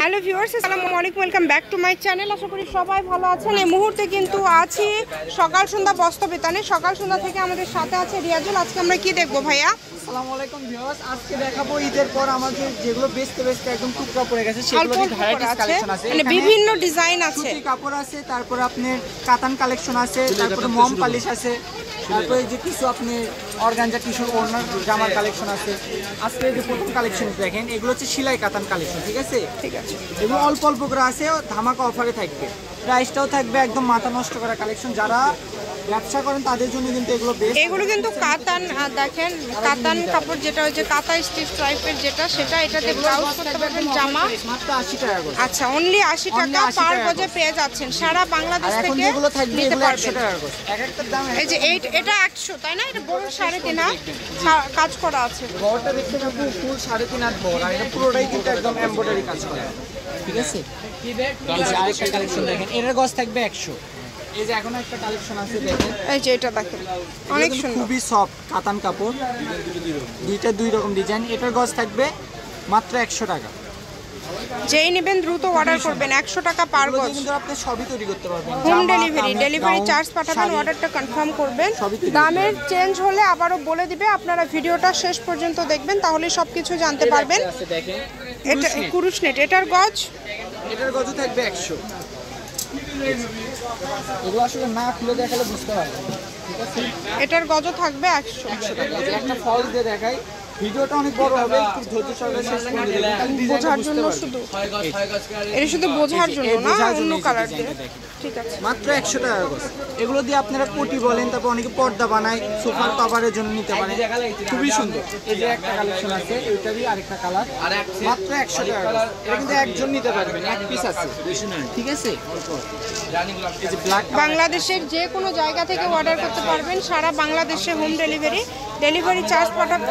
Hello viewers, আসসালামু আলাইকুম, welcome back to my channel. আশা করি সবাই ভালো আছেন। এই মুহূর্তে কিন্তু আছি সকাল সন্ধ্যা বস্ত্র বিতানে। সকাল সন্ধ্যা থেকে আমাদের সাথে আছে রিয়াজুল। আজকে আমরা কি দেখবো ভাইয়া? আসসালামু আলাইকুম ভিউয়ার্স, আজকে দেখাবো ঈদের পর আমাদের যেগুলো বেস্ট একদম টুকরা পড়ে গেছে সেগুলো ভ্যারাইটিস কালেকশন আছে। মানে বিভিন্ন ডিজাইন আছে, সুতি কাপড় আছে, তারপর আপনার কাতান কালেকশন আছে, তারপর মম পালিশ আছে, তারপরে যে কিছু আপনি অর্গানজা টিস্যু ওড়নার জামার কালেকশন আছে। আজকে যে প্রথম কালেকশন দেখেন, এগুলো হচ্ছে সেলাই কাতান কালেকশন। ঠিক আছে, এগুলো অল্প অল্প করে আছে, ধামাকা অফারে থাকবে, প্রাইসটাও থাকবে একদম মাথা নষ্ট করা কালেকশন। যারা ব্যবসা করেন তাদের জন্য কিন্তু এগুলো বেস্ট। এগুলো কিন্তু কাতান, দেখেন কাতান কাপড়, যেটা হচ্ছে কাতা স্টিচ টাইপের যেটা, সেটা এটাতে ব্লাউজ করতে পারবেন, জামা মাত্র 80 টাকা করে। আচ্ছা, অনলি 80 টাকা পার গজে পেয়ে যাচ্ছেন সারা বাংলাদেশ থেকে। এগুলো থাকবে নিতে এগুলো 100 পারবেন। টাকা করে। এক একটা দাম এই যে এটা 100, তাই না? এটা বড় 3.5 কাজ করা আছে। বড়টা দেখতে পাবেন ফুল 3.5 বড়, আর এটা পুরোটাই কিন্তু একদম এমব্রয়ডারি কাজ করা। ঠিক আছে, এই যে আরেকটা কালেকশন দেখেন, এটার গজ থাকবে 100। এই যে এখন একটা কালেকশন আছে দেখেন, এই যে এটা দেখেন, অনেক সুন্দর, খুবই সফট কাতান কাপড়, দুইটা দুই রকম ডিজাইন। এটার গজ থাকবে মাত্র 100 টাকা। যেই নেবেন দ্রুত অর্ডার করবেন, 100 টাকা পার গজ। কিন্তু আপনি সবই তৈরি করতে পারবেন, হোম ডেলিভারি চার্জ পাঠাবেন, অর্ডারটা কনফার্ম করবেন। দামের চেঞ্জ হলে আবারও বলে দিবে। আপনারা ভিডিওটা শেষ পর্যন্ত দেখবেন, তাহলে সবকিছু জানতে পারবেন। এটা কুরুশ নেট, এটার গজ থাকবে 100। এগুলো আসলে না খুলে দেখালে বুঝতে পারবেন। ঠিক আছে, এটার গজও থাকবে 100 টাকা। একটা ফল দিয়ে দেখাই, ভিডিওটা অনেক বড় হবে, একটু ধৈর্য সহকারে শেষ করে দিবেন। বোঝার জন্য শুধু, এটা শুধু বোঝার জন্য না, অন্য কালার দিয়ে। ঠিক আছে, মাত্র 100 টাকা গজ। এগুলো দিয়ে আপনারা কোটি বলেন, তারপর অনেকে পর্দা বানায়, সোফার কভারের জন্য নিতে পারেন, খুবই সুন্দর। এই যে একটা কালেকশন আছে, এইটারই আরেকটা কালার, মাত্র 100 টাকা গজ। এটা কিন্তু একজন নিতে পারবেন, এক পিস আছে। ঠিক আছে, এই যে ব্ল্যাক, বাংলাদেশের যে কোনো জায়গা থেকে অর্ডার করতে পারবেন, সারা বাংলাদেশে হোম ডেলিভারি চার্জ পাঠাবেন।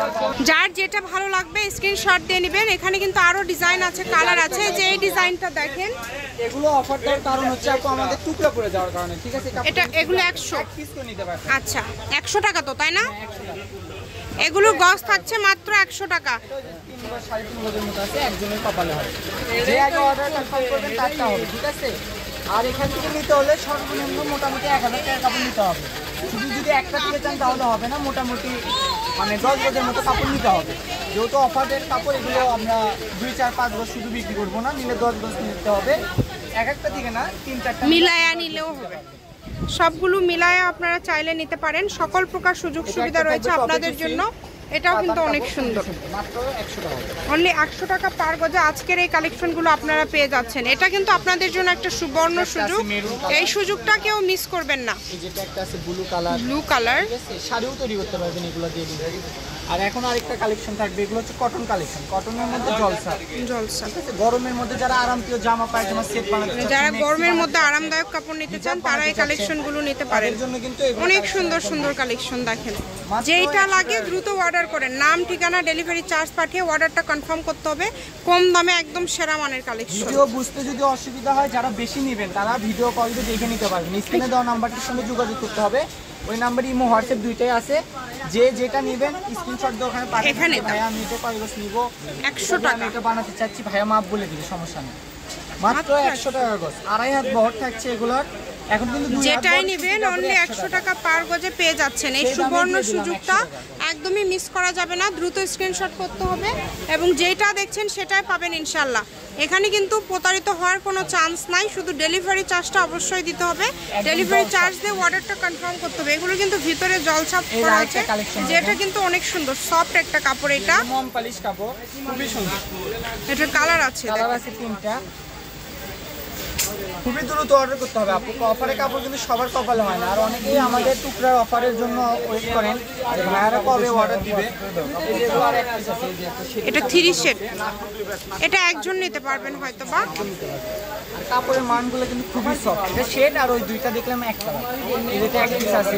যার যেটা ভালো লাগবে স্ক্রিনশট দিয়ে নেবেন। এখানে কিন্তু আরো ডিজাইন আছে, কালার আছে। যে এই ডিজাইনটা দেখেন, এগুলো অফার দেওয়ার কারণ হচ্ছে আপু আমাদের টুকরা পড়ে যাওয়ার কারণে। ঠিক আছে, এগুলো 100 পিস করে নিতে পারবেন। আচ্ছা, 100 টাকা তো, তাই না? এগুলো গজ থাকছে মাত্র 100 টাকা। 3 বা 3.5 গজের মতো আছে, একজনের কপালে হবে। যে আগে অর্ডার কনফার্ম করবেন তারটা হবে। ঠিক আছে, আর এখান থেকে নিতে হলে সর্বনিম্ন মোটামুটি 1000 টাকা কাপড় নিতে হবে। শুধু যদি একটা থেকে চান তাহলে হবে না, মোটামুটি মানে 10 গজের মতো কাপড় নিতে হবে। যেহেতু অফারের কাপড়, এগুলো আমরা 2, 4, 5 গজ শুধু বিক্রি করবো না, নিলে 10 গজ নিতে হবে। এক একটা থেকে না, 3-4টা মিলায়া নিলেও হবে। সবগুলো মিলায়া আপনারা চাইলে নিতে পারেন। সকল প্রকার সুযোগ সুবিধা রয়েছে আপনাদের জন্য। এটাও কিন্তু অনেক সুন্দর, মাত্র 100 টাকা, অনলি 100 টাকা পার গজে আজকের এই কালেকশনগুলো আপনারা পেয়ে যাচ্ছেন। এটা কিন্তু আপনাদের জন্য একটা সুবর্ণ সুযোগ, এই সুযোগটা কেউ মিস করবেন না। এই যেটা একটা আছে ব্লু কালার, শাড়িও তৈরি করতে পারবেন এগুলো দিয়ে। আর এখন আরেকটা কালেকশন থাকবে, এগুলো হচ্ছে কটন কালেকশন, কটনের মধ্যে জলসা। ঠিক আছে, গরমের মধ্যে যারা আরামপ্রিয় জামা পায়জামা সেট বানাতে চান, যারা গরমের মধ্যে আরামদায়ক কাপড় নিতে চান, তারা এই কালেকশনগুলো নিতে পারেন। অনেক সুন্দর সুন্দর কালেকশন দেখেন। যেইটা লাগে দ্রুত অর্ডার করেন, নাম ঠিকানা ডেলিভারি চার্জ পাঠিয়ে অর্ডারটা কনফার্ম করতে হবে। কম দামে একদম সেরা মানের কালেকশন। ভিডিও বুঝতে যদি অসুবিধা হয়, যারা বেশি নেবেন তারা ভিডিও কল দিয়ে দেখে নিতে পারবেন। স্ক্রিনে দেওয়া নাম্বারটির সঙ্গে যোগাযোগ করতে হবে। ওই নাম্বারে ইমো হোয়াটসঅ্যাপ দুইটাই আছে। যে যেটা নেবেন স্ক্রিনশট দিয়ে ওখানে পাঠিয়ে দিন। ভাইয়া আমি এটা কয় গজ নিব, 100 টাকা, আমি এটা বানাতে চাচ্ছি, ভাইয়া মাপ বলে দিবে, সমস্যা নেই। মাত্র 100 টাকা গজ, 2.5 হাত বহর থাকছে এগুলোর। এখন কিন্তু যেটাই নেবেন অনলি 100 টাকা পার গজে পেয়ে যাচ্ছেন। এই সুবর্ণ সুযোগটা একদমই মিস করা যাবে না, দ্রুত স্ক্রিনশট করতে হবে এবং যেটা দেখছেন সেটাই পাবেন ইনশাল্লাহ। এখানে কিন্তু প্রতারিত হওয়ার কোনো চান্স নাই, শুধু ডেলিভারি চার্জটা অবশ্যই দিতে হবে। ডেলিভারি চার্জ দিয়ে অর্ডারটা কনফার্ম করতে হবে। এগুলো কিন্তু ভিতরে জলছাপ করা আছে, যেটা কিন্তু অনেক সুন্দর সফট একটা কাপড়। এটা মম পালিশ কাপড়, খুবই সুন্দর। এটার কালার আছে 3টা। খুবই দ্রুত অর্ডার করতে হবে আপু, অফারের কাপড় কিন্তু সবার কপালে হয় না। আর অনেকেই আমাদের টুকরার অফারের জন্য ওয়েট করেন, ভাইয়ারা কবে অর্ডার দিবে। এটা 3 সেট, এটা একজন নিতে পারবেন হয়তো বা। আর কাপড়ের মানগুলো কিন্তু খুবই সফট। এটা শেড আর ওই দুইটা দেখলাম একটা, এটা এক পিস আছে।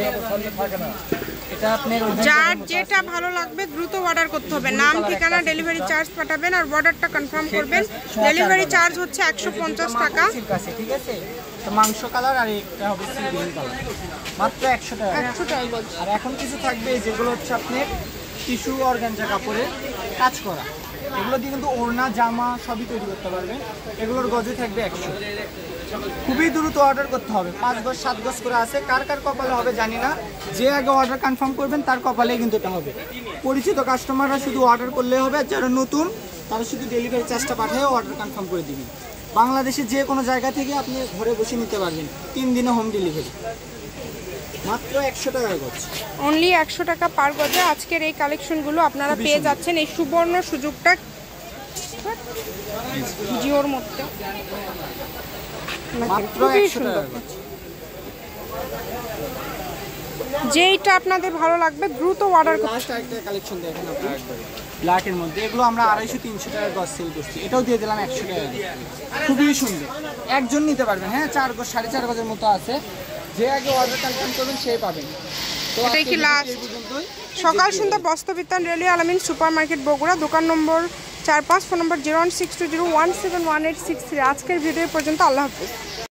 এটা আপনার যার যেটা ভালো লাগবে দ্রুত অর্ডার করতে হবে। নাম ঠিকানা ডেলিভারি চার্জ পাঠাবেন আর অর্ডারটা কনফার্ম করবেন। ডেলিভারি চার্জ হচ্ছে 150 টাকা। ঠিক আছে, তো মাংস কালার আর একটা হবে সি গ্রিন কালার, মাত্র 100 টাকা। 100 টাকা। আর এখন কিছু থাকবে যেগুলো হচ্ছে আপনার টিস্যু অর্গানজা কাপড়ে কাজ করা, এগুলো দিয়ে কিন্তু ওড়না জামা সবই তৈরি করতে পারবেন। এগুলোর গজে থাকবে 100। খুবই দ্রুত অর্ডার করতে হবে, 5 গজ 7 গজ করে আছে, কার কার কপালে হবে জানি না। যে আগে অর্ডার কনফার্ম করবেন তার কপালেই কিন্তু এটা হবে। পরিচিত কাস্টমাররা শুধু অর্ডার করলেই হবে, আর যারা নতুন তারা শুধু ডেলিভারি চার্জটা পাঠিয়ে অর্ডার কনফার্ম করে দিবেন। বাংলাদেশের যে কোনো জায়গা থেকে আপনি ঘরে বসে নিতে পারবেন, 3 দিনে হোম ডেলিভারি, মাত্র 100 টাকা গজ। অনলি 100 টাকা পার গজে আজকের এই কালেকশনগুলো আপনারা পেয়ে যাচ্ছেন। এই সুবর্ণ সুযোগটা জিওর মধ্যে মাত্র খুবই 100 সুন্দর। টাকা গজ। যেইটা আপনাদের ভালো লাগবে দ্রুত অর্ডার করুন। লাস্ট একটা কালেকশন দেখেন আপনারা, ব্ল্যাকের মধ্যে এগুলো আমরা 250-300 টাকা গজ সেল করছি, এটাও দিয়ে দিলাম 100 টাকা গজ। খুবই সুন্দর, একজন নিতে পারবেন। হ্যাঁ, 4 গজ 4.5 গজের মতো আছে। যে আগে অর্ডার কনফার্ম করবেন সেই পাবেন। তো এটাই কি লাস্ট? সকাল সন্ধ্যা বস্ত্রবিতান রেলি আলামিন সুপার মার্কেট বগুড়া, দোকান নম্বর 45, ফোন নম্বর 0162017186। আজকের ভিডিও পর্যন্ত, আল্লাহ হাফেজ।